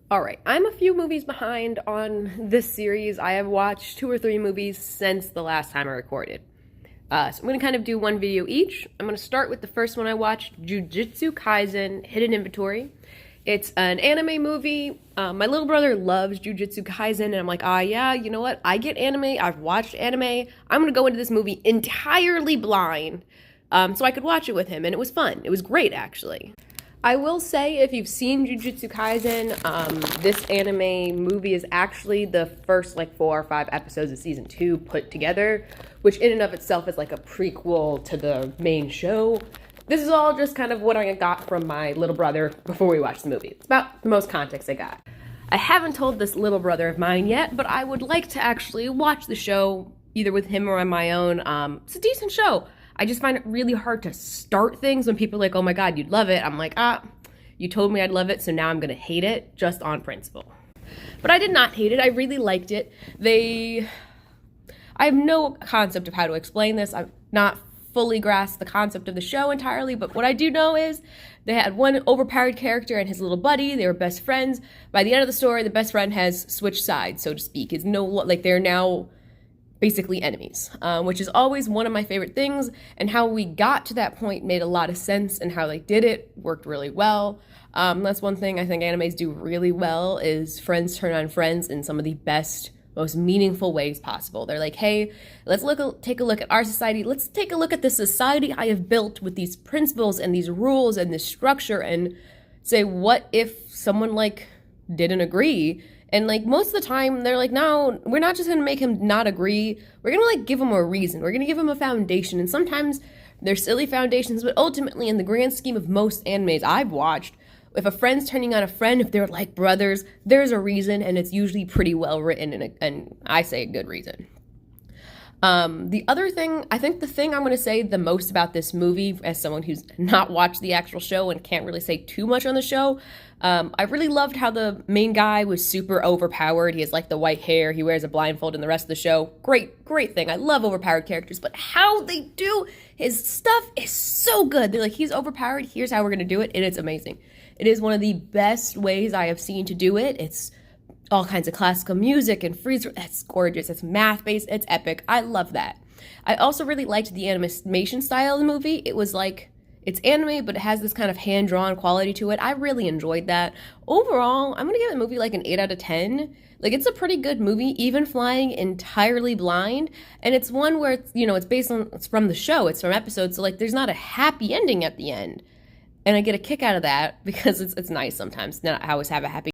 All right, I'm a few movies behind on this series. I have watched 2 or 3 movies since the last time I recorded. So I'm going to kind of do one video each. I'm going to start with the first one I watched, Jujutsu Kaisen Hidden Inventory. It's an anime movie. My little brother loves Jujutsu Kaisen, and I'm like, yeah, you know what? I get anime. I've watched anime. I'm going to go into this movie entirely blind so I could watch it with him, and it was fun. It was great, actually. I will say, if you've seen Jujutsu Kaisen, this anime movie is actually the first 4 or 5 episodes of season 2 put together, which in and of itself is like a prequel to the main show. This is all just kind of what I got from my little brother before we watched the movie. It's about the most context I got. I haven't told this little brother of mine yet, but I would like to actually watch the show either with him or on my own. It's a decent show. I just find it really hard to start things when people are like, oh my god, you'd love it. I'm like, you told me I'd love it, so now I'm gonna hate it just on principle. But I did not hate it. I really liked it. I have no concept of how to explain this. I've not fully grasped the concept of the show entirely, but what I do know is they had one overpowered character and his little buddy. They were best friends. By the end of the story, the best friend has switched sides, so to speak. They're now basically enemies, which is always one of my favorite things, and how we got to that point made a lot of sense, and how they did it worked really well. That's one thing I think animes do really well, is friends turn on friends in some of the best, most meaningful ways possible. They're like, hey, let's take a look at our society. Let's take a look at the society I have built with these principles and these rules and this structure, and say, what if someone didn't agree? And most of the time they're like, no, we're not just gonna make him not agree. We're gonna give him a reason. We're gonna give him a foundation. And sometimes they're silly foundations, but ultimately, in the grand scheme of most animes I've watched, if a friend's turning on a friend, if they're like brothers, there's a reason, and it's usually pretty well written, and I say a good reason. The other thing, I think the thing I'm going to say the most about this movie, as someone who's not watched the actual show and can't really say too much on the show, I really loved how the main guy was super overpowered. He has the white hair, he wears a blindfold in the rest of the show. Great thing. I love overpowered characters, but how they do his stuff is so good. They're like, he's overpowered, here's how we're going to do it, and it's amazing. It is one of the best ways I have seen to do it. It's all kinds of classical music and freeze. It's gorgeous. It's math-based. It's epic. I love that. I also really liked the animation style of the movie. It was it's anime, but it has this kind of hand-drawn quality to it. I really enjoyed that. Overall, I'm going to give the movie an 8 out of 10. It's a pretty good movie, even flying entirely blind. And it's one where, it's from the show. It's from episodes, so there's not a happy ending at the end. And I get a kick out of that because it's nice sometimes to not always have a happy